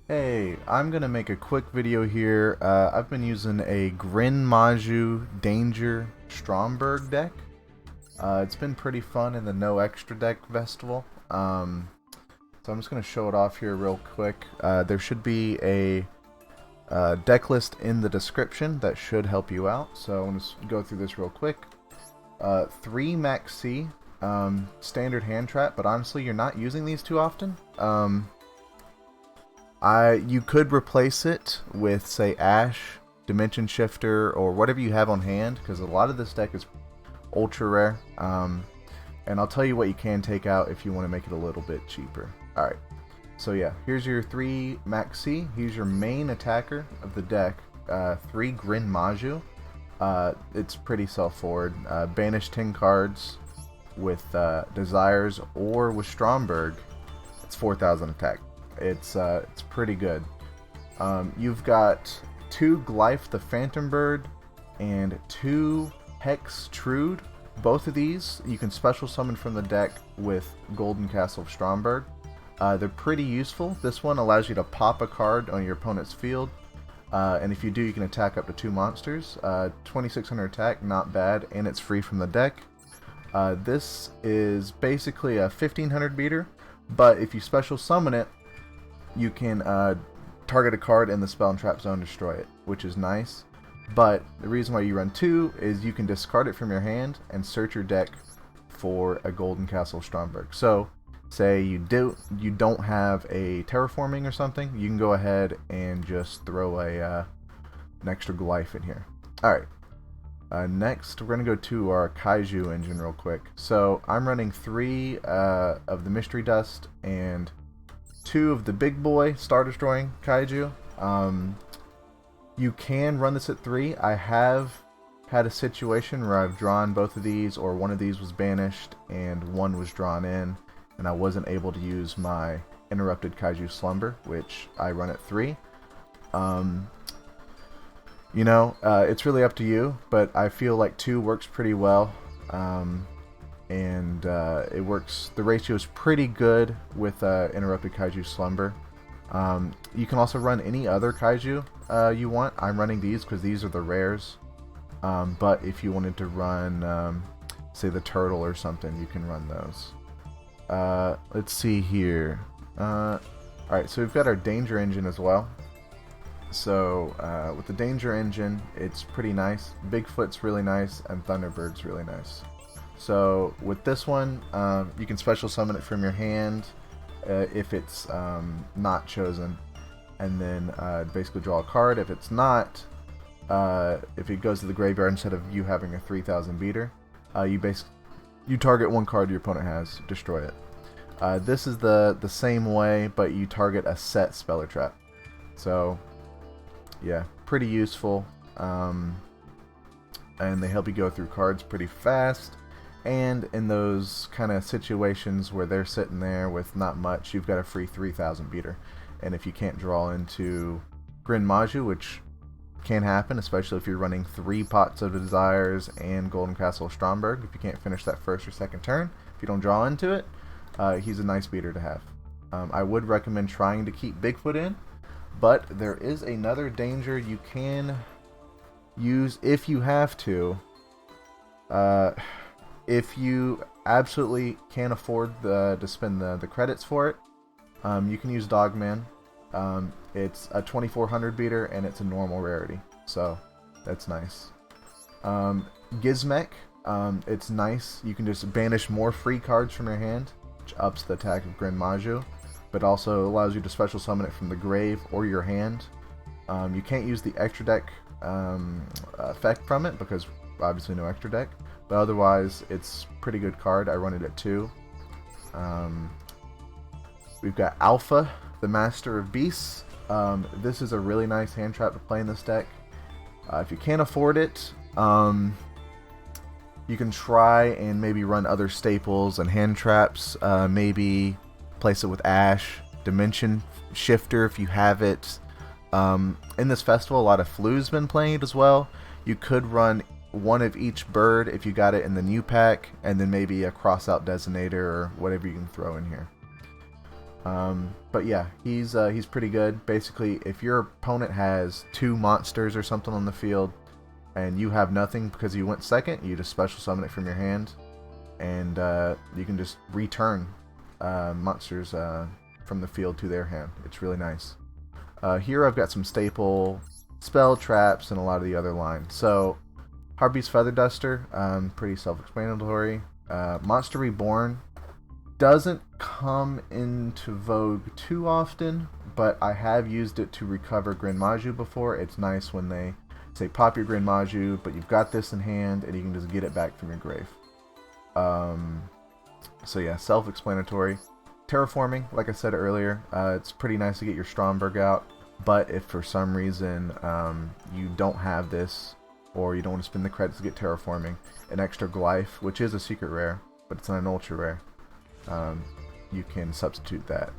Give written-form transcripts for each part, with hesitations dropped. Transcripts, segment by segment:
Hey, I'm gonna make a quick video here. I've been using a Gren Maju Danger Stromberg deck. It's been pretty fun in the No Extra Deck Festival. So I'm just gonna show it off here real quick. There should be a deck list in the description that should help you out. So I'm gonna go through this real quick. 3 Maxx, standard hand trap, but honestly, you're not using these too often. You could replace it with, say, Ash, Dimension Shifter, or whatever you have on hand, because a lot of this deck is ultra rare. And I'll tell you what you can take out if you want to make it a little bit cheaper. Alright, so yeah, here's your 3 Maxx. He's your main attacker of the deck. 3 Gren Maju. It's pretty self-forward. Banish 10 cards with Desires or with Stromberg. It's 4,000 attack. It's pretty good. You've got 2 Glife the Thunderbird and 2 Hexe Trude. Both of these you can special summon from the deck with Golden Castle of Stromberg. They're pretty useful. This one allows you to pop a card on your opponent's field, and if you do, you can attack up to 2 monsters. 2600 attack, not bad, and it's free from the deck. This is basically a 1500 beater, but if you special summon it, you can target a card in the spell and trap zone, destroy it, which is nice. But the reason why you run 2 is you can discard it from your hand and search your deck for a Golden Castle Stromberg. So, say you don't have a Terraforming or something, you can go ahead and just throw an extra Glife in here. Alright, next we're going to go to our Kaiju engine real quick. So, I'm running 3 of the Mystery Dust and 2 of the big boy star destroying Kaiju. You can run this at 3. I have had a situation where I've drawn both of these, or one of these was banished and one was drawn in, and I wasn't able to use my interrupted Kaiju Slumber, which I run at 3. It's really up to you, but I feel like 2 works pretty well. It works, the ratio is pretty good with interrupted Kaiju Slumber. You can also run any other Kaiju you want. I'm running these because these are the rares, but if you wanted to run say the turtle or something, you can run those. Let's see here. Alright, so we've got our danger engine as well. So with the danger engine, it's pretty nice. Bigfoot's really nice, and Thunderbird's really nice. So with this one, you can special summon it from your hand if it's not chosen, and then basically draw a card. If it's not, if it goes to the graveyard instead of you having a 3000 beater, you target one card your opponent has, destroy it. This is the same way, but you target a set spell or trap. So yeah, pretty useful, and they help you go through cards pretty fast. And in those kind of situations where they're sitting there with not much, you've got a free 3000 beater. And if you can't draw into Gren Maju, which can happen, especially if you're running 3 Pots of Desires and Golden Castle Stromberg, if you can't finish that first or second turn, if you don't draw into it, he's a nice beater to have. I would recommend trying to keep Bigfoot in, but there is another danger you can use if you have to. If you absolutely can't afford to spend the credits for it, you can use Dogman. It's a 2400 beater and it's a normal rarity, so that's nice. Gizmek, it's nice. You can just banish more free cards from your hand, which ups the attack of Gren Maju, but also allows you to special summon it from the grave or your hand. You can't use the extra deck effect from it because obviously no extra deck. But otherwise, it's a pretty good card. I run it at 2. We've got Alpha, the Master of Beasts. This is a really nice hand trap to play in this deck. If you can't afford it, you can try and maybe run other staples and hand traps. Maybe place it with Ash, Dimension Shifter if you have it. In this festival, a lot of Floo's been playing it as well. You could run one of each bird if you got it in the new pack, and then maybe a cross-out designator or whatever you can throw in here. But yeah, he's pretty good. Basically, if your opponent has 2 monsters or something on the field, and you have nothing because you went second, you just special summon it from your hand, and you can just return monsters from the field to their hand. It's really nice. Here I've got some staple spell traps and a lot of the other lines. So Harpie's Feather Duster, pretty self-explanatory. Monster Reborn doesn't come into vogue too often, but I have used it to recover Gren Maju before. It's nice when they say pop your Gren Maju, but you've got this in hand and you can just get it back from your grave. So yeah, self-explanatory. Terraforming, like I said earlier, it's pretty nice to get your Stromberg out, but if for some reason you don't have this, or you don't want to spend the credits to get Terraforming, an extra Glife, which is a secret rare, but it's not an ultra rare, you can substitute that.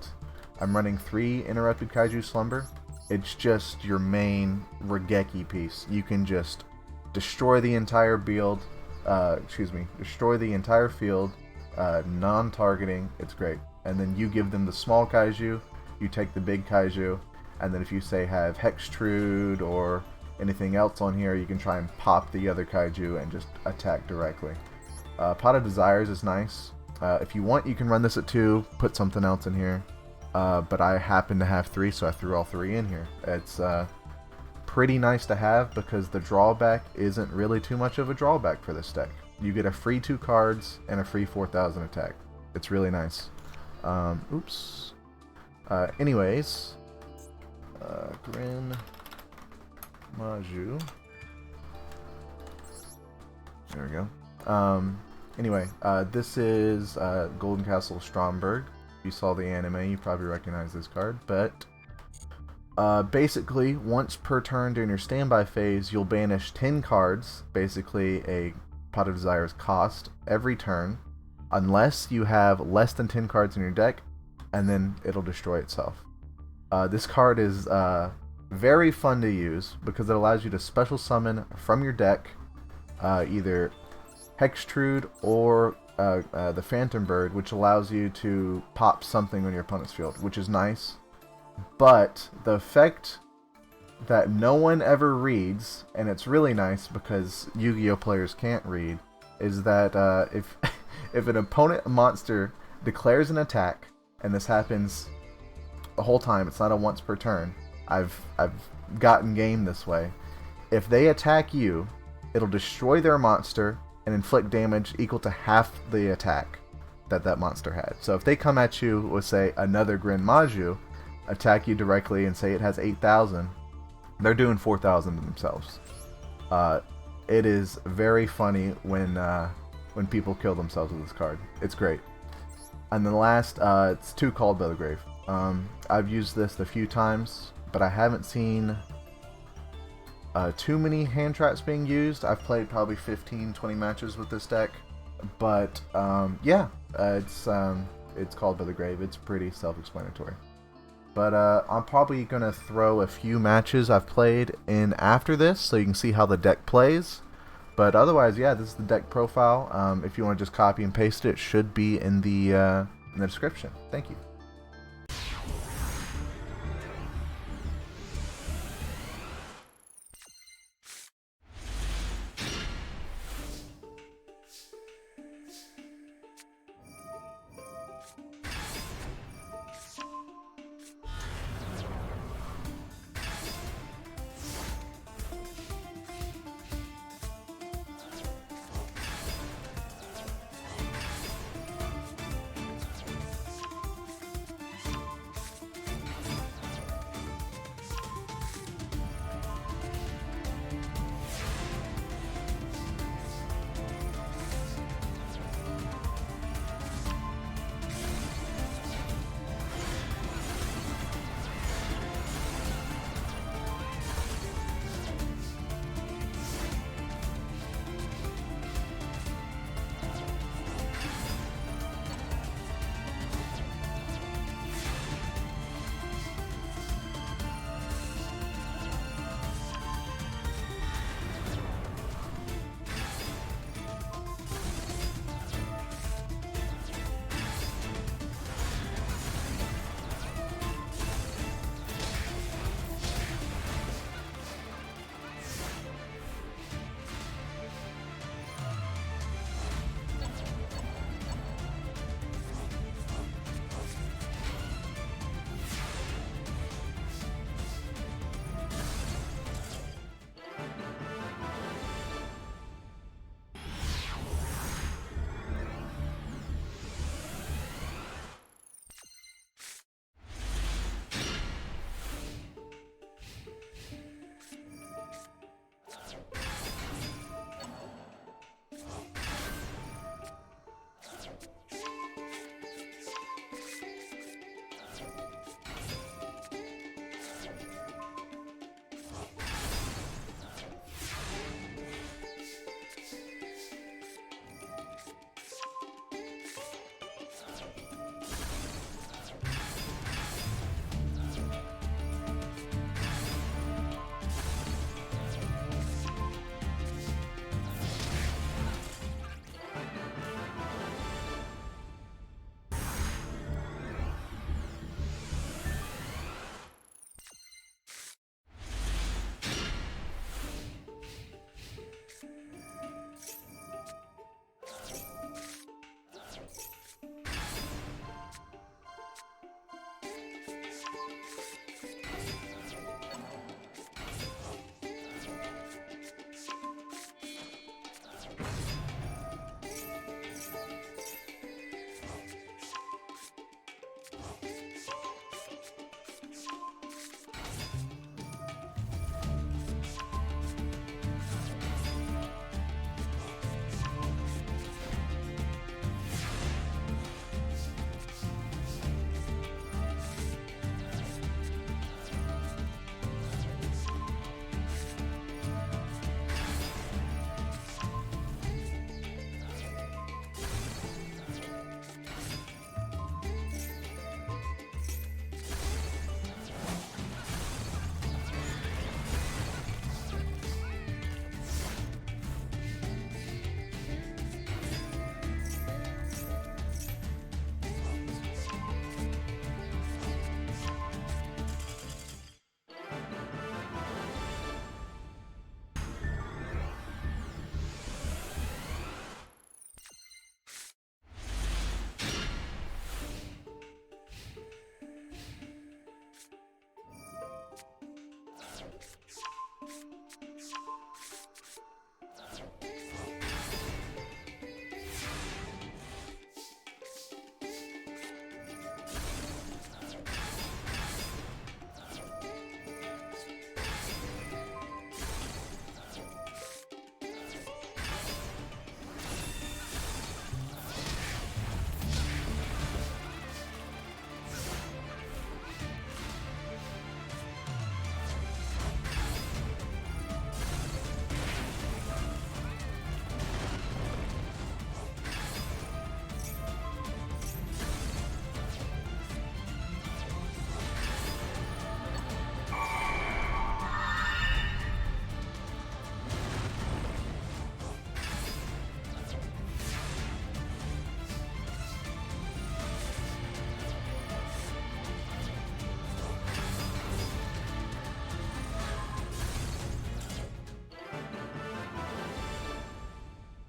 I'm running 3 Interrupted Kaiju Slumber. It's just your main Regeki piece. You can just destroy the entire field, destroy the entire field, non-targeting. It's great. And then you give them the small Kaiju, you take the big Kaiju, and then if you say have Hexe Trude or anything else on here, you can try and pop the other Kaiju and just attack directly. Pot of Desires is nice. If you want, you can run this at 2, put something else in here. But I happen to have 3, so I threw all 3 in here. It's pretty nice to have because the drawback isn't really too much of a drawback for this deck. You get a free 2 cards and a free 4,000 attack. It's really nice. Anyways, Gren Maju. There we go. Anyway, this is Golden Castle Stromberg. If you saw the anime, you probably recognize this card. But basically, once per turn during your standby phase, you'll banish 10 cards, basically a Pot of Desires cost, every turn, unless you have less than 10 cards in your deck, and then it'll destroy itself. This card is very fun to use because it allows you to special summon from your deck either Hexe Trude or the Thunderbird, which allows you to pop something on your opponent's field, which is nice. But the effect that no one ever reads, and it's really nice because Yu-Gi-Oh players can't read, is that if an opponent monster declares an attack, and this happens the whole time, it's not a once per turn. I've gotten game this way. If they attack you, it'll destroy their monster and inflict damage equal to half the attack that monster had. So if they come at you with, say, another Gren Maju, attack you directly and say it has 8,000, they're doing 4,000 to themselves. It is very funny when people kill themselves with this card. It's great. And then last, it's 2 Called by the Grave. I've used this a few times, but I haven't seen too many hand traps being used. I've played probably 15-20 matches with this deck, but yeah, it's Called by the Grave. It's pretty self-explanatory. But I'm probably going to throw a few matches I've played in after this so you can see how the deck plays. But otherwise, yeah, this is the deck profile. If you want to just copy and paste it, it should be in the description. Thank you.